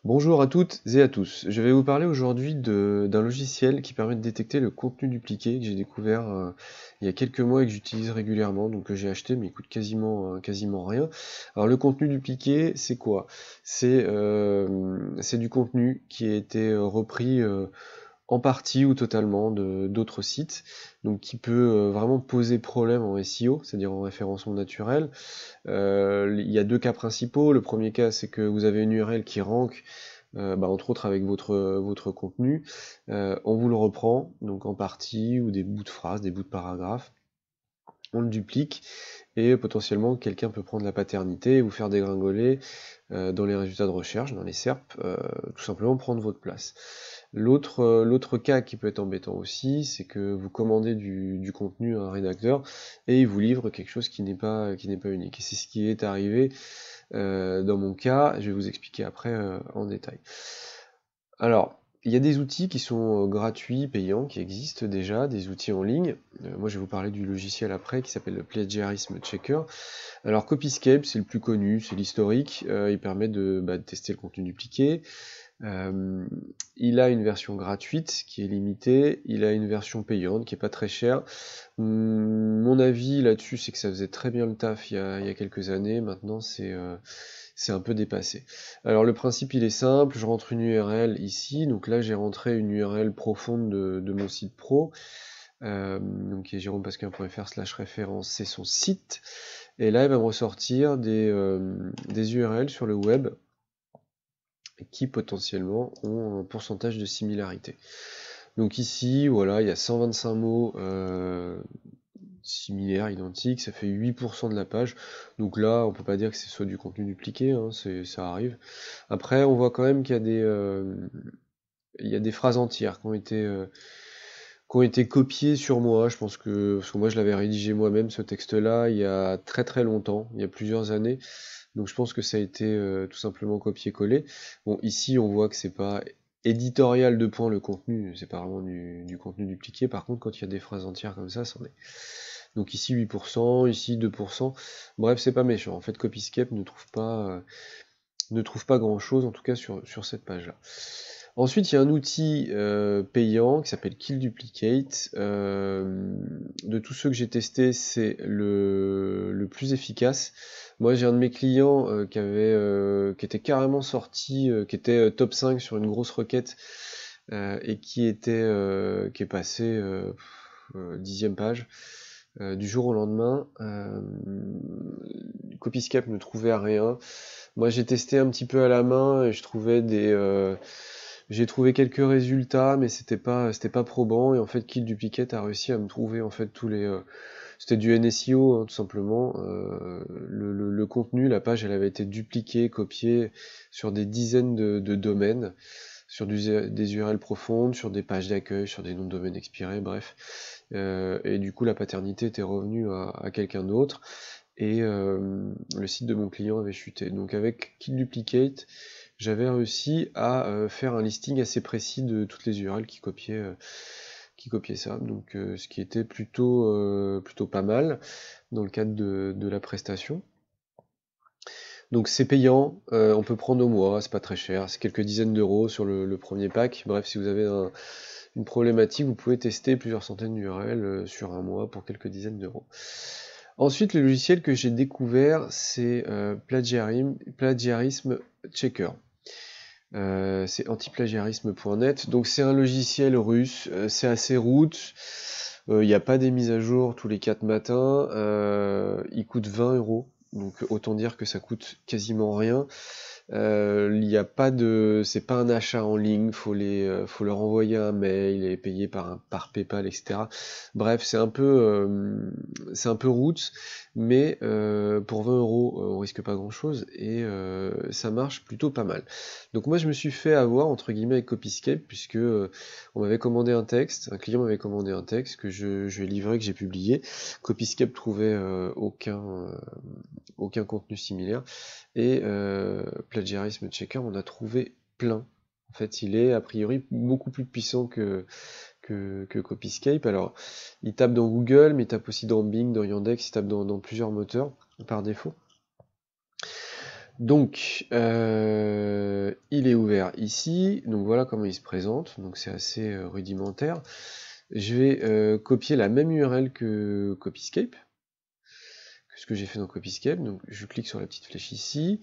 Bonjour à toutes et à tous. Je vais vous parler aujourd'hui d'un logiciel qui permet de détecter le contenu dupliqué que j'ai découvert il y a quelques mois et que j'utilise régulièrement, donc que j'ai acheté mais il coûte quasiment rien. Alors le contenu dupliqué, c'est quoi? C'est du contenu qui a été repris en partie ou totalement d'autres sites, donc qui peut vraiment poser problème en SEO, c'est-à-dire en référencement naturel. Il y a deux cas principaux. Le premier cas, c'est que vous avez une URL qui rank, entre autres avec votre contenu. On vous le reprend, donc en partie, ou des bouts de phrases, des bouts de paragraphes. On le duplique, et potentiellement, quelqu'un peut prendre la paternité et vous faire dégringoler dans les résultats de recherche, dans les SERP, tout simplement prendre votre place. L'autre cas qui peut être embêtant aussi, c'est que vous commandez du contenu à un rédacteur et il vous livre quelque chose qui n'est pas unique. Et c'est ce qui est arrivé dans mon cas, je vais vous expliquer après en détail. Alors, il y a des outils qui sont gratuits, payants, qui existent déjà, des outils en ligne. Moi, je vais vous parler du logiciel après, qui s'appelle le Plagiarism Checker. Alors, Copyscape, c'est le plus connu, c'est l'historique. Il permet de tester le contenu dupliqué. Il a une version gratuite qui est limitée, il a une version payante qui est pas très chère. Mon avis là-dessus, c'est que ça faisait très bien le taf il y a quelques années, maintenant c'est un peu dépassé. Alors le principe il est simple, je rentre une URL ici, donc là j'ai rentré une URL profonde de mon site pro, donc qui est jérômepasquin.fr/référence, c'est son site, et là il va me ressortir des URL sur le web qui potentiellement ont un pourcentage de similarité. Donc ici, voilà, il y a 125 mots similaires, identiques, ça fait 8% de la page. Donc là, on peut pas dire que c'est soit du contenu dupliqué, hein, ça arrive. Après, on voit quand même qu'il y a des phrases entières qui ont été copiées sur moi. Je pense parce que moi je l'avais rédigé moi-même ce texte-là il y a très très longtemps, il y a plusieurs années. Donc je pense que ça a été tout simplement copié-collé. Bon, ici on voit que c'est pas éditorial de point le contenu, c'est pas vraiment du contenu dupliqué. Par contre, quand il y a des phrases entières comme ça, c'en est. Donc ici 8%, ici 2%. Bref, c'est pas méchant. En fait, Copyscape ne trouve pas grand-chose, en tout cas sur cette page-là. Ensuite, il y a un outil payant qui s'appelle Kill Duplicate. De tous ceux que j'ai testés, c'est le plus efficace. Moi, j'ai un de mes clients qui était carrément sorti, qui était top 5 sur une grosse requête et qui est passé 10e page du jour au lendemain. Copyscape ne trouvait rien. Moi, j'ai testé un petit peu à la main et j'ai trouvé quelques résultats, mais c'était pas probant. Et en fait, Kill Duplicate a réussi à me trouver en fait c'était du NSEO hein, tout simplement. Le contenu, la page, elle avait été dupliquée, copiée sur des dizaines de domaines, sur des URL profondes, sur des pages d'accueil, sur des noms de domaines expirés, bref. Et du coup, la paternité était revenue à quelqu'un d'autre. Et le site de mon client avait chuté. Donc avec Kill Duplicate, j'avais réussi à faire un listing assez précis de toutes les URL qui copiaient ça, donc ce qui était plutôt pas mal dans le cadre de la prestation. Donc c'est payant, on peut prendre au mois, c'est pas très cher, c'est quelques dizaines d'euros sur le premier pack. Bref, si vous avez une problématique, vous pouvez tester plusieurs centaines d'URL sur un mois pour quelques dizaines d'euros. Ensuite, le logiciel que j'ai découvert, c'est Plagiarism Checker. C'est antiplagiarisme.net. Donc c'est un logiciel russe, c'est assez root. Il n'y a pas des mises à jour tous les 4 matins. Il coûte 20 euros. Donc autant dire que ça coûte quasiment rien. Il n'y a pas c'est pas un achat en ligne, faut leur envoyer un mail et payer par PayPal, etc. Bref, c'est un peu roots, mais pour 20 euros, on risque pas grand chose et ça marche plutôt pas mal. Donc moi, je me suis fait avoir entre guillemets avec Copyscape puisque on m'avait commandé un texte, un client m'avait commandé un texte que je lui ai livré, que j'ai publié. Copyscape trouvait aucun contenu similaire. Et Plagiarism Checker, on a trouvé plein. En fait, il est a priori beaucoup plus puissant que Copyscape. Alors, il tape dans Google, mais il tape aussi dans Bing, dans Yandex, il tape dans plusieurs moteurs par défaut. Donc, il est ouvert faire ici, donc voilà comment il se présente, donc c'est assez rudimentaire. Je vais copier la même URL que Copyscape, que ce que j'ai fait dans Copyscape, donc je clique sur la petite flèche ici,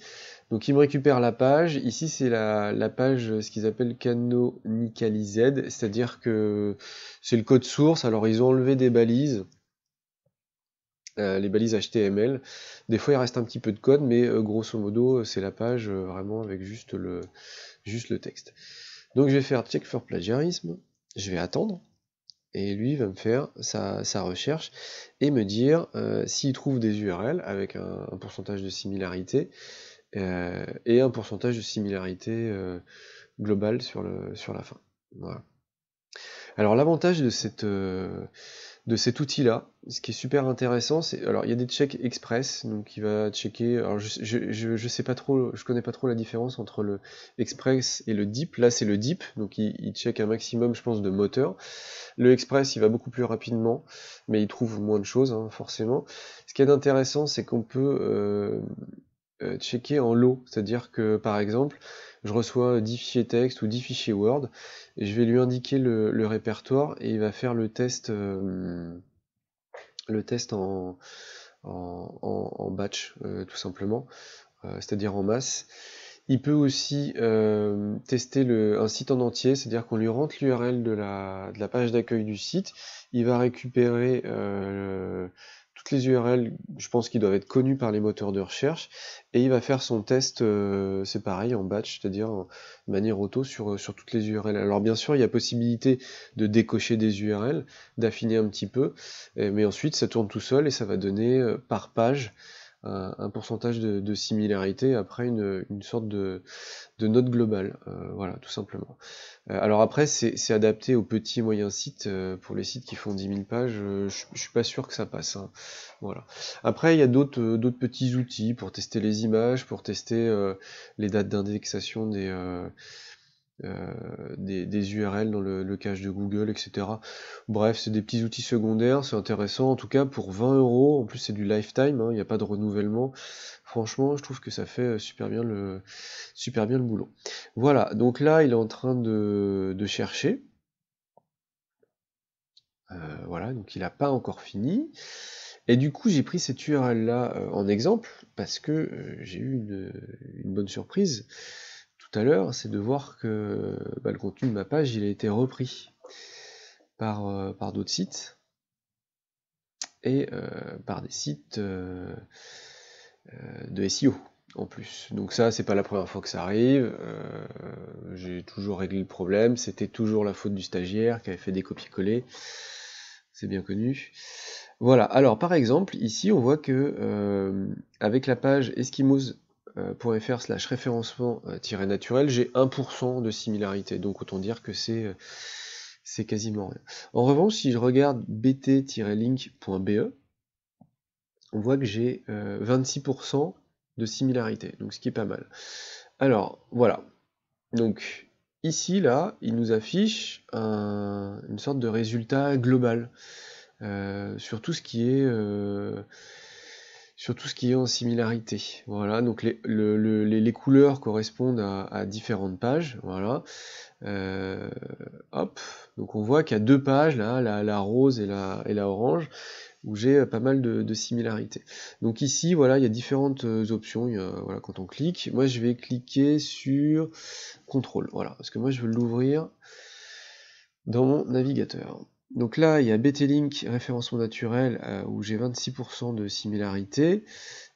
donc il me récupère la page, ici c'est la page, ce qu'ils appellent canonicalized, c'est-à-dire que c'est le code source, alors ils ont enlevé des balises, les balises HTML, des fois il reste un petit peu de code, mais grosso modo c'est la page vraiment avec juste le texte. Donc je vais faire check for plagiarisme, je vais attendre, et lui va me faire sa recherche et me dire s'il trouve des URL avec un pourcentage de similarité et un pourcentage de similarité global sur la fin. Voilà. Alors l'avantage de cet outil-là, ce qui est super intéressant, c'est alors il y a des checks express, donc il va checker. Alors je sais pas trop, je connais pas trop la différence entre le express et le deep. Là c'est le deep, donc il check un maximum, je pense, de moteurs. Le express il va beaucoup plus rapidement, mais il trouve moins de choses hein, forcément. Ce qui est intéressant, c'est qu'on peut checker en lot, c'est-à-dire que par exemple, je reçois 10 fichiers texte ou 10 fichiers Word, et je vais lui indiquer le répertoire, et il va faire le test en batch, tout simplement, c'est-à-dire en masse. Il peut aussi tester un site en entier, c'est-à-dire qu'on lui rentre l'URL de la page d'accueil du site, il va récupérer toutes les URL, je pense qu'ils doivent être connus par les moteurs de recherche, et il va faire son test, c'est pareil, en batch, c'est-à-dire de manière auto sur toutes les URL. Alors bien sûr, il y a possibilité de décocher des URL, d'affiner un petit peu, mais ensuite ça tourne tout seul et ça va donner par page un pourcentage de similarité après une sorte de note globale, voilà, tout simplement. Alors après, c'est adapté aux petits et moyens sites, pour les sites qui font 10 000 pages, je suis pas sûr que ça passe, hein. Voilà. Après, il y a d'autres petits outils pour tester les images, pour tester les dates d'indexation des URL dans le cache de Google, etc. Bref, c'est des petits outils secondaires, c'est intéressant. En tout cas, pour 20 €, en plus c'est du lifetime, il n'y a pas de renouvellement. Franchement, je trouve que ça fait super bien le boulot. Voilà, donc là, il est en train de chercher. Voilà, donc il n'a pas encore fini. Et du coup, j'ai pris cette URL-là en exemple, parce que j'ai eu une bonne surprise tout à l'heure, c'est de voir que le contenu de ma page, il a été repris par d'autres sites, et par des sites de SEO en plus. Donc ça, c'est pas la première fois que ça arrive, j'ai toujours réglé le problème, c'était toujours la faute du stagiaire qui avait fait des copier-coller, c'est bien connu. Voilà, alors par exemple, ici on voit que avec la page eskimos.fr/référencement-naturel, j'ai 1% de similarité, donc autant dire que c'est quasiment rien. En revanche, si je regarde bt-link.be, on voit que j'ai 26% de similarité, donc ce qui est pas mal. Alors, voilà. Donc, ici, là, il nous affiche une sorte de résultat global sur tout ce qui est en similarité. Voilà, donc les couleurs correspondent à différentes pages. Voilà. Hop, donc on voit qu'il y a deux pages, là, la rose et la orange, où j'ai pas mal de similarités. Donc ici, voilà, il y a différentes options, voilà, quand on clique. Moi, je vais cliquer sur contrôle, voilà, parce que moi, je veux l'ouvrir dans mon navigateur. Donc là, il y a BT-Link référencement naturel, où j'ai 26% de similarité,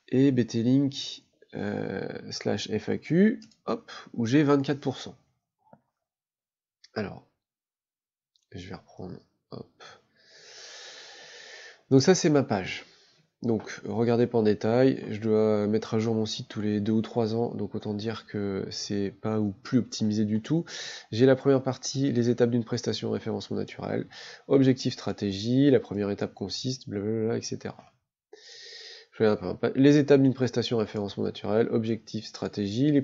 et BT-Link /FAQ, hop, où j'ai 24%. Alors, je vais reprendre, hop. Donc ça, c'est ma page. Donc, regardez pas en détail, je dois mettre à jour mon site tous les 2 ou 3 ans, donc autant dire que c'est pas ou plus optimisé du tout. J'ai la première partie, les étapes d'une prestation référencement naturel, objectif stratégie, la première étape consiste, blablabla, etc. Je regarde les étapes d'une prestation référencement naturel, objectif stratégie, la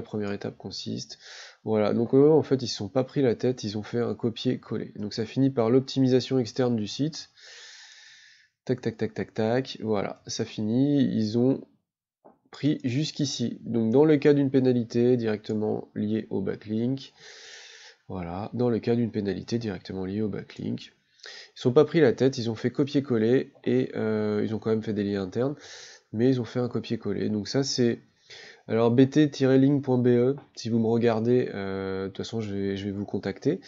première étape consiste, voilà, donc en fait ils se sont pas pris la tête, ils ont fait un copier-coller. Donc ça finit par l'optimisation externe du site. Tac, tac, tac, tac, tac, voilà, ça finit, ils ont pris jusqu'ici. Donc dans le cas d'une pénalité directement liée au backlink, voilà, dans le cas d'une pénalité directement liée au backlink, ils sont pas pris la tête, ils ont fait copier-coller et ils ont quand même fait des liens internes, mais ils ont fait un copier-coller. Donc ça c'est... Alors bt-link.be, si vous me regardez, de toute façon je vais vous contacter.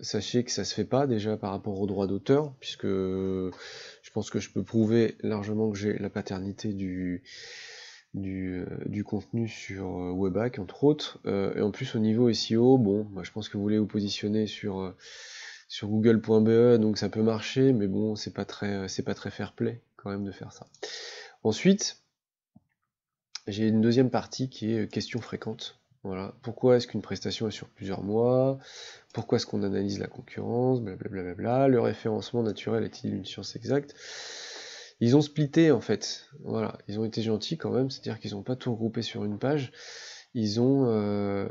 Sachez que ça se fait pas déjà par rapport aux droits d'auteur, puisque je pense que je peux prouver largement que j'ai la paternité du contenu sur Webback entre autres, et en plus au niveau SEO, bon, moi, je pense que vous voulez vous positionner sur google.be, donc ça peut marcher, mais bon, c'est pas très fair play quand même de faire ça. Ensuite, j'ai une deuxième partie qui est questions fréquentes. Voilà. Pourquoi est-ce qu'une prestation est sur plusieurs mois? Pourquoi est-ce qu'on analyse la concurrence? Blablabla. Le référencement naturel est-il une science exacte? Ils ont splitté en fait. Voilà. Ils ont été gentils quand même, c'est-à-dire qu'ils n'ont pas tout regroupé sur une page. Ils ont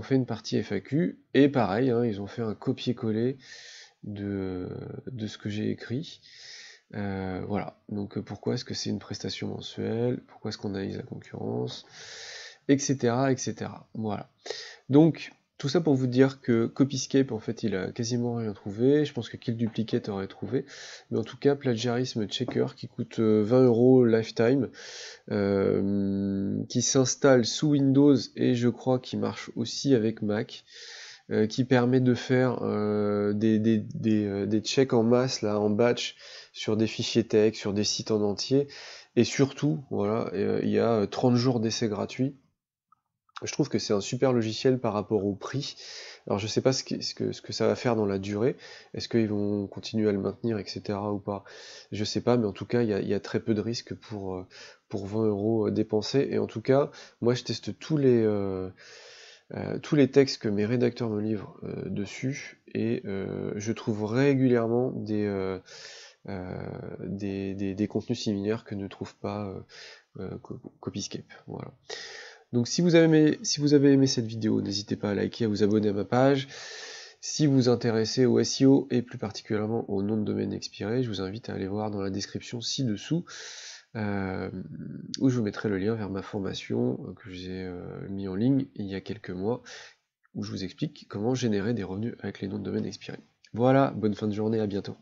fait une partie FAQ et pareil, hein, ils ont fait un copier-coller de ce que j'ai écrit. Voilà, donc pourquoi est-ce que c'est une prestation mensuelle, pourquoi est-ce qu'on analyse la concurrence, etc., etc. Voilà. Donc, tout ça pour vous dire que Copyscape, en fait, il a quasiment rien trouvé. Je pense que KillDuplicate aurait trouvé. Mais en tout cas, Plagiarism Checker, qui coûte 20 € lifetime, qui s'installe sous Windows et je crois qu'il marche aussi avec Mac, qui permet de faire des checks en masse, là, en batch, sur des fichiers texte, sur des sites en entier, et surtout, voilà, il y a 30 jours d'essai gratuit. Je trouve que c'est un super logiciel par rapport au prix. Alors je sais pas ce que ça va faire dans la durée, est-ce qu'ils vont continuer à le maintenir, etc. ou pas, je sais pas, mais en tout cas il y a très peu de risques pour 20 € dépensés, et en tout cas, moi je teste tous les textes que mes rédacteurs me livrent dessus, et je trouve régulièrement des contenus similaires que ne trouve pas Copyscape. Voilà. Donc si vous avez aimé cette vidéo, n'hésitez pas à liker, à vous abonner à ma page. Si vous vous intéressez au SEO et plus particulièrement au nom de domaine expiré, je vous invite à aller voir dans la description ci-dessous, où je vous mettrai le lien vers ma formation que j'ai mis en ligne il y a quelques mois, où je vous explique comment générer des revenus avec les noms de domaine expirés. Voilà, bonne fin de journée, à bientôt.